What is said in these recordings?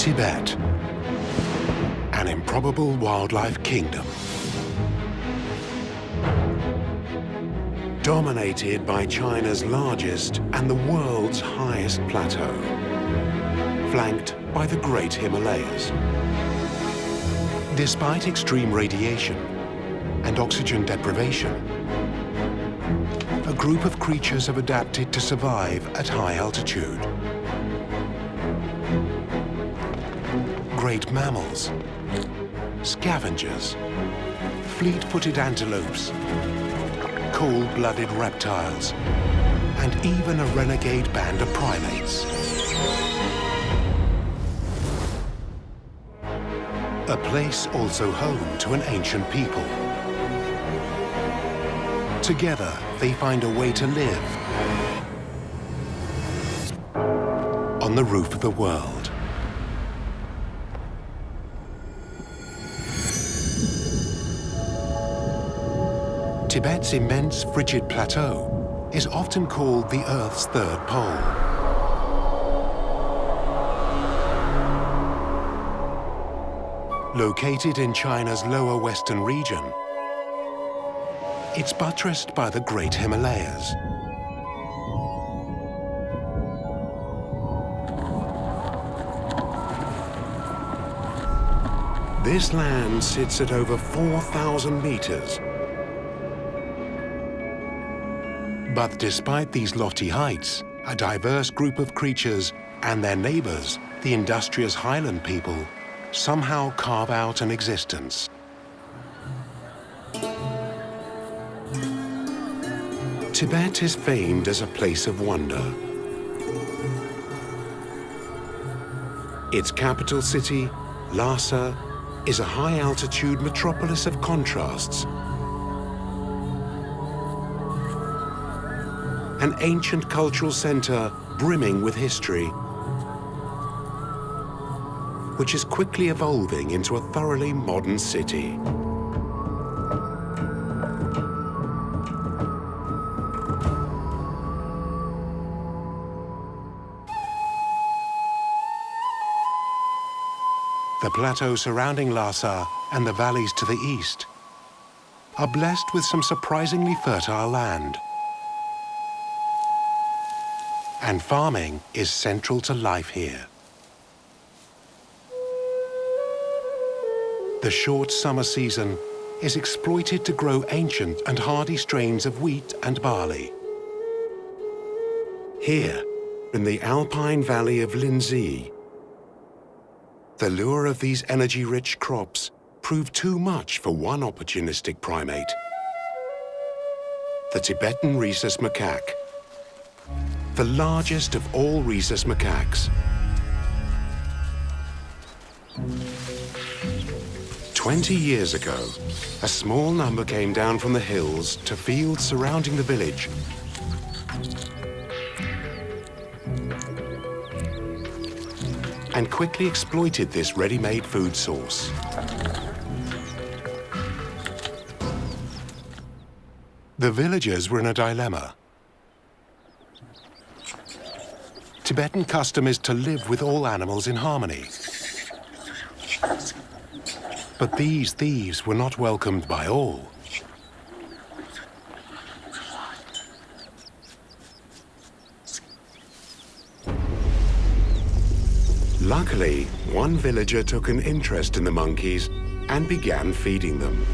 Tibet, an improbable wildlife kingdom. Dominated by China's largest and the world's highest plateau, flanked by the Great Himalayas. Despite extreme radiation and oxygen deprivation, a group of creatures have adapted to survive at high altitude. Great mammals, scavengers, fleet-footed antelopes, cold-blooded reptiles, and even a renegade band of primates. A place also home to an ancient people. Together, they find a way to live on the roof of the world. Tibet's immense frigid plateau is often called the Earth's third pole. Located in China's lower western region, it's buttressed by the Great Himalayas. This land sits at over 4,000 meters. But despite these lofty heights, a diverse group of creatures and their neighbors, the industrious highland people, somehow carve out an existence. Tibet is famed as a place of wonder. Its capital city, Lhasa, is a high-altitude metropolis of contrasts. An ancient cultural center brimming with history, which is quickly evolving into a thoroughly modern city. The plateau surrounding Lhasa and the valleys to the east are blessed with some surprisingly fertile land. And farming is central to life here. The short summer season is exploited to grow ancient and hardy strains of wheat and barley. Here, in the alpine valley of Linzi, the lure of these energy-rich crops proved too much for one opportunistic primate, the Tibetan rhesus macaque, the largest of all rhesus macaques. 20 years ago, a small number came down from the hills to fields surrounding the village. And quickly exploited this ready-made food source. The villagers were in a dilemma. Tibetan custom is to live with all animals in harmony. But these thieves were not welcomed by all. Luckily, one villager took an interest in the monkeys and began feeding them.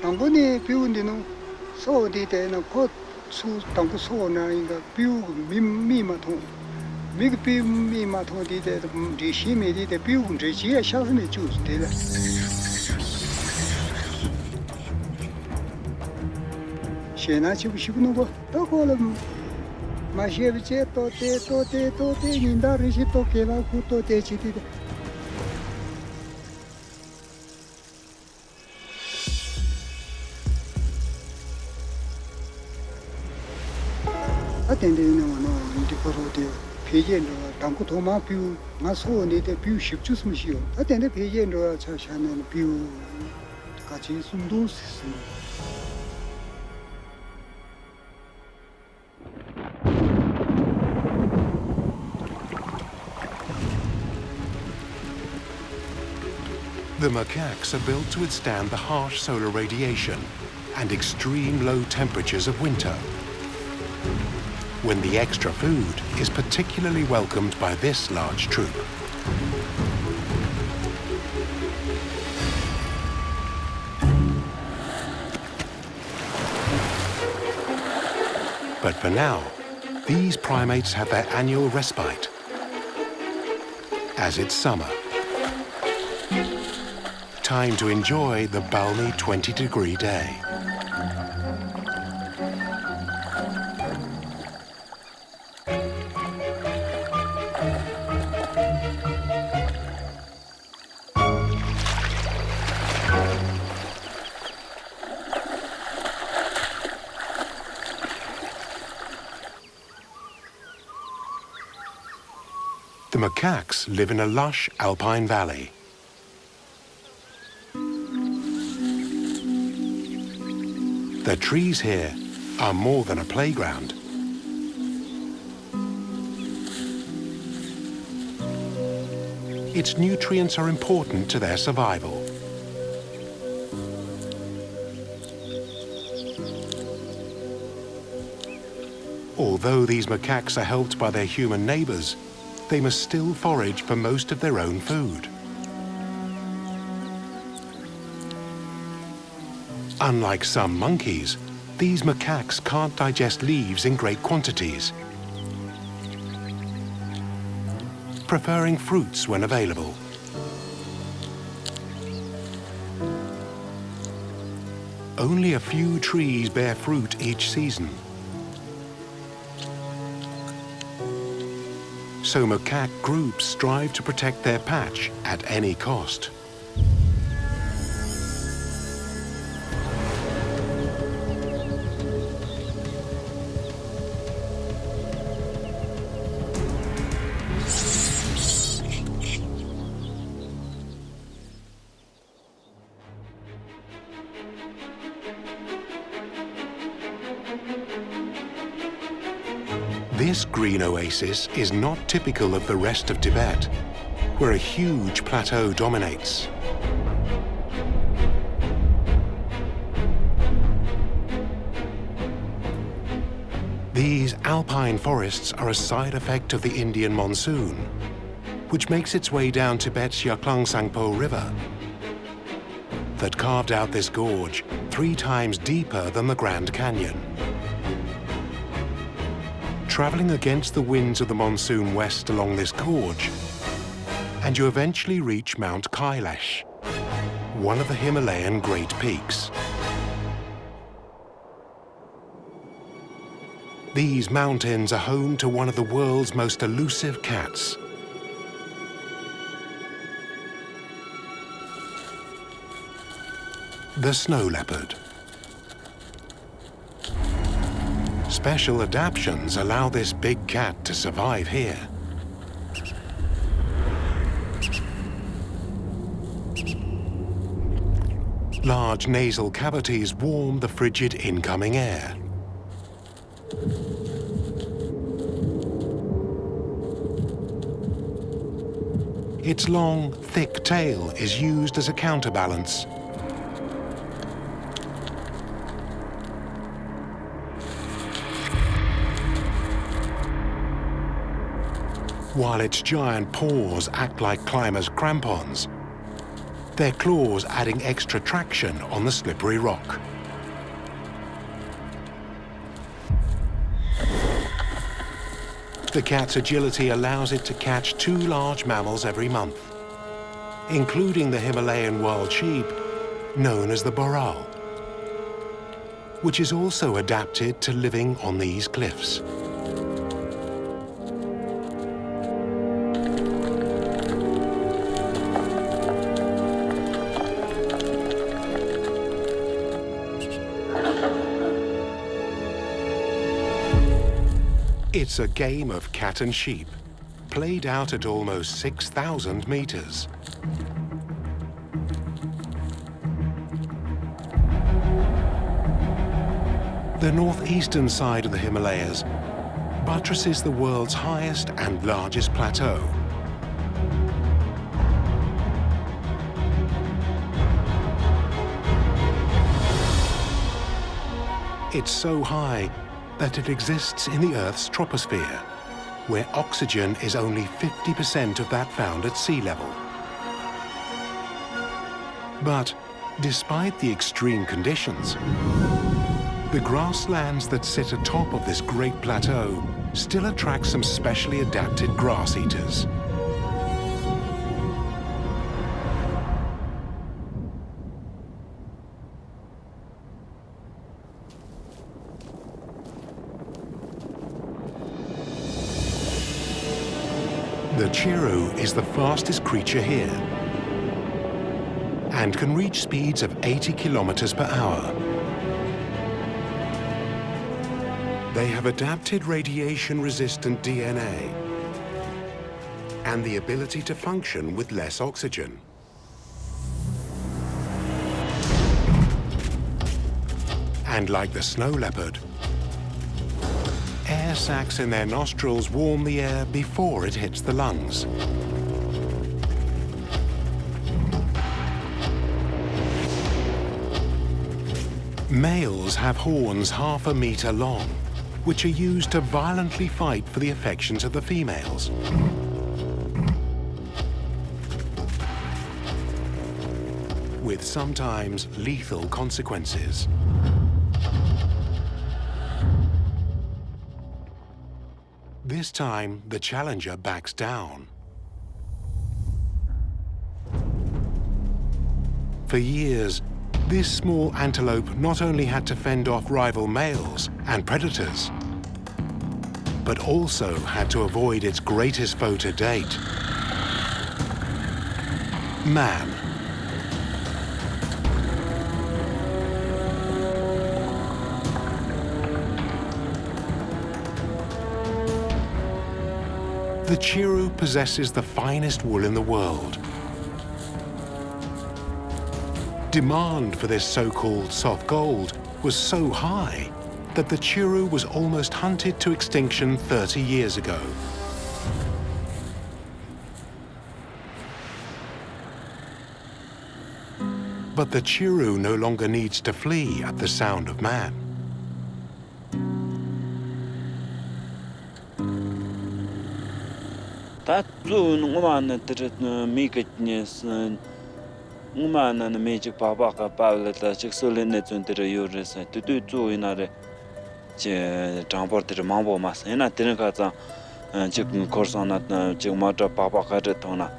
당분이 비운 데는 소디 때는 곧 당분 소나 인가 비우 미마통 미그 비 미마통 디데 리시미 디데 비운 제지에 샤스미 주스 데라 셰나 치부시고는 거 또콜음 마시에비체 또테 닌다 리시 또 케라 쿠또 테치디데 atendendo no de corote 배제로 당고 도마 비우 마소니데 비우 십주스미시요 아데네 배제로 차샤는 비우 같이 숨도스 The macaques are built to withstand the harsh solar radiation and extreme low temperatures of winter, when the extra food is particularly welcomed by this large troop. But for now, these primates have their annual respite, as it's summer. Time to enjoy the balmy 20-degree day. The macaques live in a lush alpine valley. The trees here are more than a playground. Its nutrients are important to their survival. Although these macaques are helped by their human neighbors, they must still forage for most of their own food. Unlike some monkeys, these macaques can't digest leaves in great quantities, preferring fruits when available. Only a few trees bear fruit each season. So macaque groups strive to protect their patch at any cost. This green oasis is not typical of the rest of Tibet, where a huge plateau dominates. These alpine forests are a side effect of the Indian monsoon, which makes its way down Tibet's Yaklangsangpo River, that carved out this gorge 3 times deeper than the Grand Canyon. Traveling against the winds of the monsoon west along this gorge, and you eventually reach Mount Kailash, one of the Himalayan Great Peaks. These mountains are home to one of the world's most elusive cats. The snow leopard. Special adaptations allow this big cat to survive here. Large nasal cavities warm the frigid incoming air. Its long, thick tail is used as a counterbalance. While its giant paws act like climbers' crampons, their claws adding extra traction on the slippery rock. The cat's agility allows it to catch 2 large mammals every month, including the Himalayan wild sheep, known as the boral, which is also adapted to living on these cliffs. It's a game of cat and sheep. played out at almost 6,000 meters. The northeastern side of the Himalayas buttresses the world's highest and largest plateau. It's so high that it exists in the Earth's troposphere, where oxygen is only 50% of that found at sea level. But despite the extreme conditions, the grasslands that sit atop of this great plateau still attract some specially adapted grass eaters. The chiru is the fastest creature here and can reach speeds of 80 kilometers per hour. They have adapted radiation-resistant DNA and the ability to function with less oxygen. And like the snow leopard, air sacs in their nostrils warm the air before it hits the lungs. Males have horns half a meter long, which are used to violently fight for the affections of the females. With sometimes lethal consequences. This time, the challenger backs down. For years, this small antelope not only had to fend off rival males and predators, but also had to avoid its greatest foe to date, man. The chiru possesses the finest wool in the world. Demand for this so-called soft gold was so high that the chiru was almost hunted to extinction 30 years ago. But the chiru no longer needs to flee at the sound of man. Umana na magic papa ka pala ta chexole ne tuntere yores tu tu inare che transporter mambo mas ena tenka za che korsana che mata papa ka tona.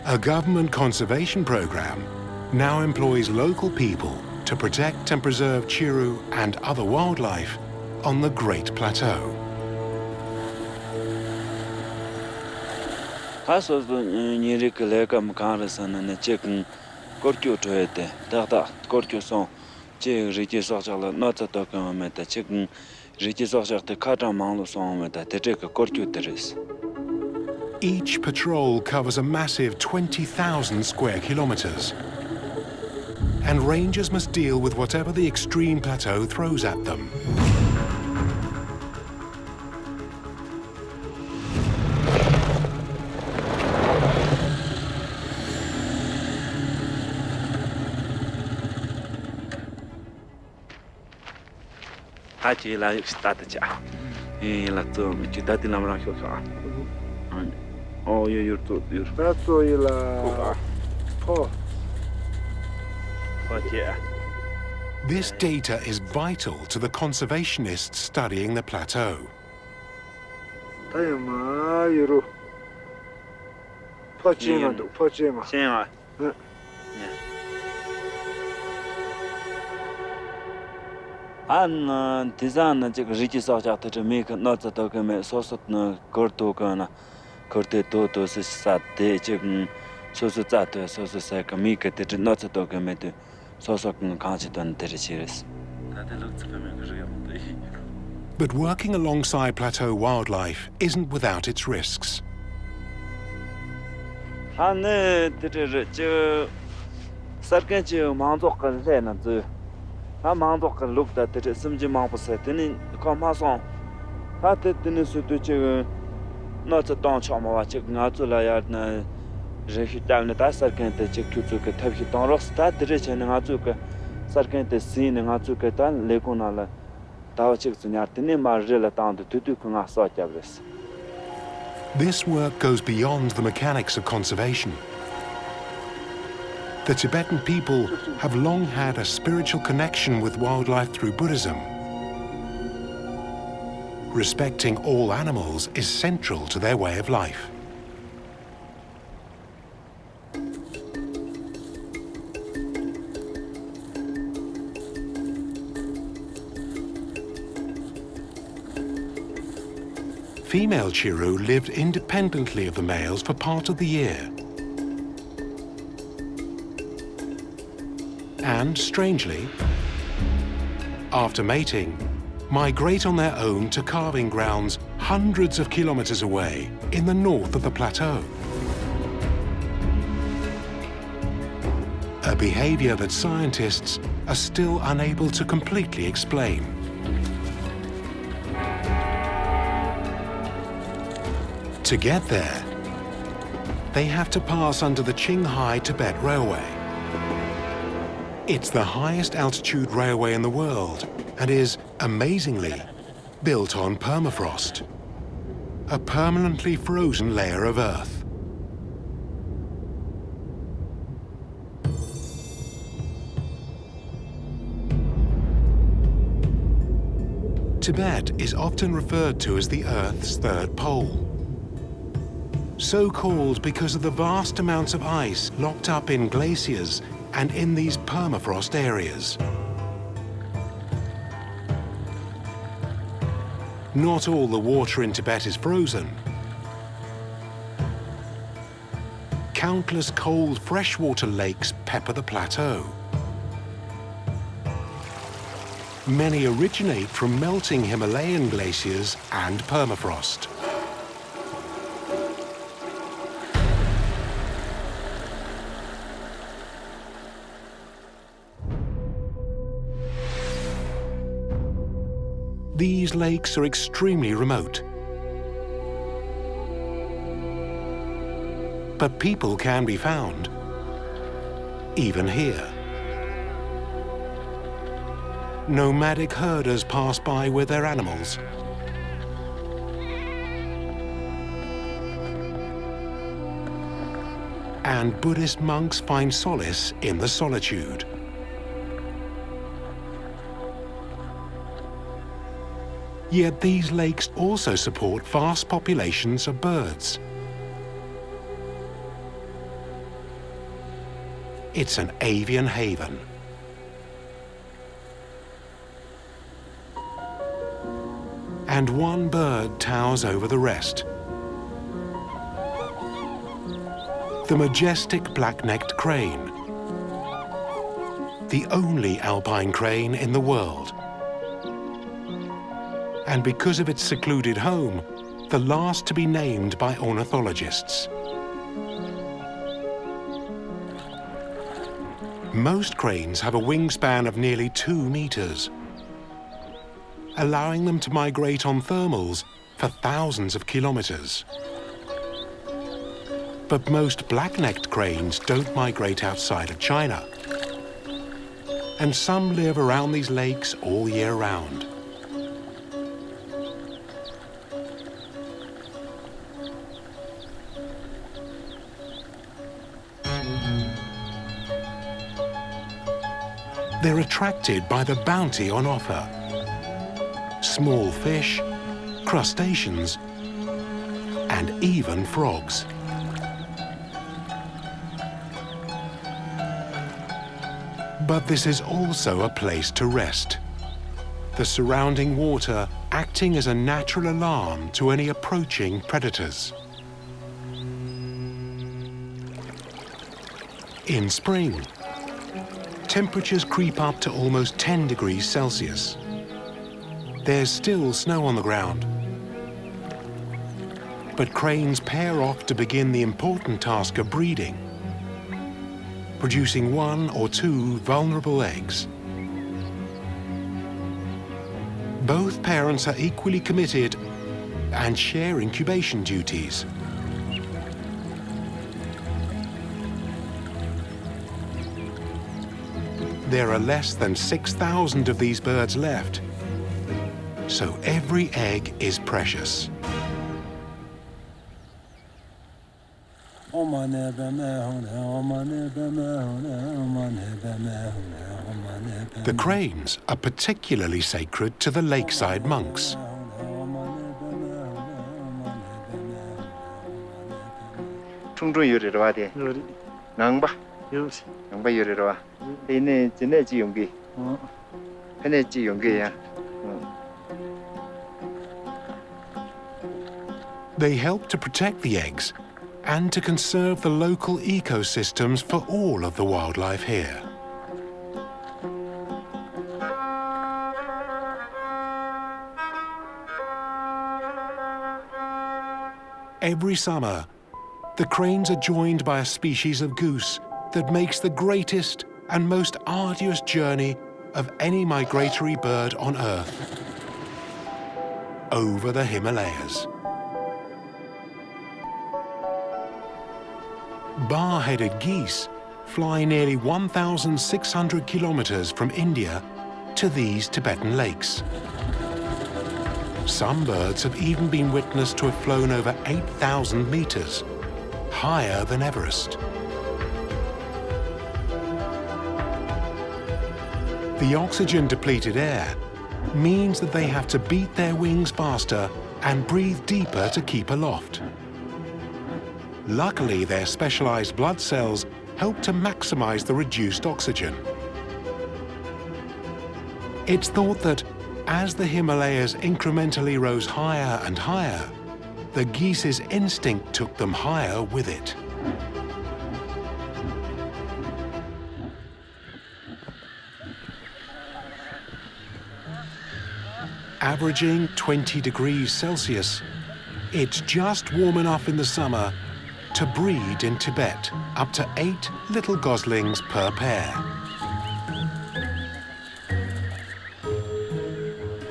A government conservation program now employs local people to protect and preserve chiru and other wildlife on the Great Plateau. Hasos nyiri keleka mkarasana na chekun korkyo toete dada korkyo son che riti sochala nota tokama meta chekun riti sochate kata manglo son meta teteka korkyo teres. Each patrol covers a massive 20,000 square kilometers, and rangers must deal with whatever the extreme plateau throws at them. Hachi la statacha. La to mitati namra khoka. Oh, you're too. That's why la. Oh. But yeah. This data is vital to the conservationists studying the plateau. Tayama yuru. Pachima. Shema. An design che riti socha te make not to talk me so na korto kana korte to se sate che so zate so sa ka mi ke te not to talk me te so kan kanchi tan te chires. But working alongside plateau wildlife isn't without its risks. This work goes beyond the mechanics of conservation. The Tibetan people have long had a spiritual connection with wildlife through Buddhism. Respecting all animals is central to their way of life. Female Chiru lived independently of the males for part of the year. And, strangely, after mating, migrate on their own to calving grounds hundreds of kilometers away in the north of the plateau. A behavior that scientists are still unable to completely explain. To get there, they have to pass under the Xinjiang Tibet Railway. It's the highest altitude railway in the world and is, amazingly, built on permafrost, a permanently frozen layer of earth. Tibet is often referred to as the Earth's third pole. So called because of the vast amounts of ice locked up in glaciers and in these permafrost areas. Not all the water in Tibet is frozen. Countless cold freshwater lakes pepper the plateau. Many originate from melting Himalayan glaciers and permafrost. These lakes are extremely remote. But people can be found, even here. Nomadic herders pass by with their animals. And Buddhist monks find solace in the solitude. Yet these lakes also support vast populations of birds. It's an avian haven. And one bird towers over the rest. The majestic black-necked crane, the only alpine crane in the world. And because of its secluded home, the last to be named by ornithologists. Most cranes have a wingspan of nearly 2 meters, allowing them to migrate on thermals for thousands of kilometers. But most black-necked cranes don't migrate outside of China. And some live around these lakes all year round. They're attracted by the bounty on offer. Small fish, crustaceans, and even frogs. But this is also a place to rest. The surrounding water acting as a natural alarm to any approaching predators. In spring, temperatures creep up to almost 10 degrees Celsius. There's still snow on the ground. But cranes pair off to begin the important task of breeding, producing 1 or 2 vulnerable eggs. Both parents are equally committed and share incubation duties. There are less than 6,000 of these birds left, so every egg is precious. The cranes are particularly sacred to the lakeside monks. They help to protect the eggs and to conserve the local ecosystems for all of the wildlife here. Every summer, the cranes are joined by a species of goose that makes the greatest and most arduous journey of any migratory bird on Earth, over the Himalayas. Bar-headed geese fly nearly 1,600 kilometers from India to these Tibetan lakes. Some birds have even been witnessed to have flown over 8,000 meters, higher than Everest. The oxygen-depleted air means that they have to beat their wings faster and breathe deeper to keep aloft. Luckily, their specialized blood cells help to maximize the reduced oxygen. It's thought that as the Himalayas incrementally rose higher and higher, the geese's instinct took them higher with it. Averaging 20 degrees Celsius, it's just warm enough in the summer to breed in Tibet up to 8 little goslings per pair.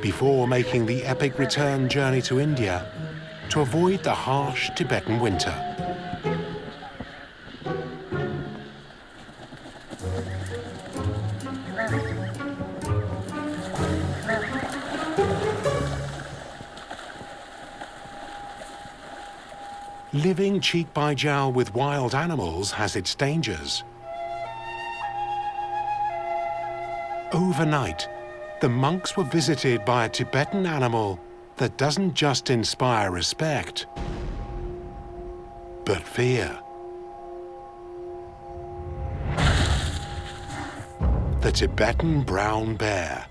Before making the epic return journey to India to avoid the harsh Tibetan winter. Living cheek by jowl with wild animals has its dangers. Overnight, the monks were visited by a Tibetan animal that doesn't just inspire respect, but fear. The Tibetan brown bear.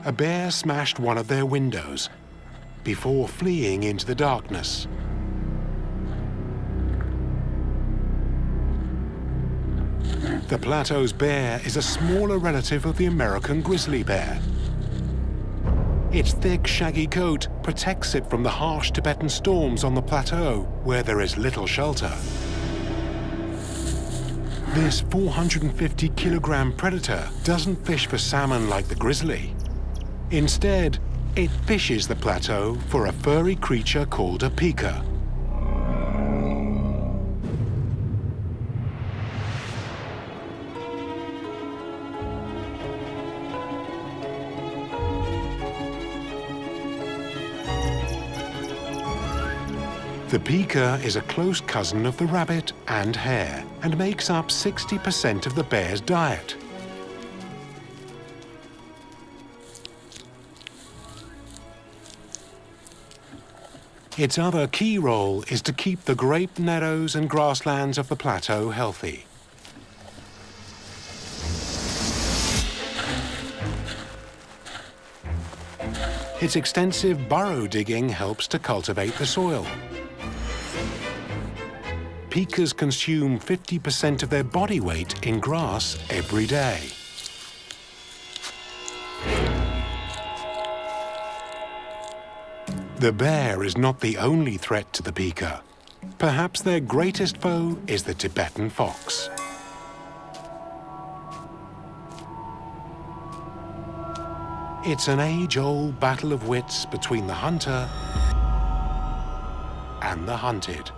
A bear smashed one of their windows before fleeing into the darkness. The plateau's bear is a smaller relative of the American grizzly bear. Its thick, shaggy coat protects it from the harsh Tibetan storms on the plateau, where there is little shelter. This 450-kilogram predator doesn't fish for salmon like the grizzly. Instead, it fishes the plateau for a furry creature called a pika. The pika is a close cousin of the rabbit and hare and makes up 60% of the bear's diet. Its other key role is to keep the grape meadows and grasslands of the plateau healthy. Its extensive burrow digging helps to cultivate the soil. Pikas consume 50% of their body weight in grass every day. The bear is not the only threat to the pika. Perhaps their greatest foe is the Tibetan fox. It's an age-old battle of wits between the hunter and the hunted.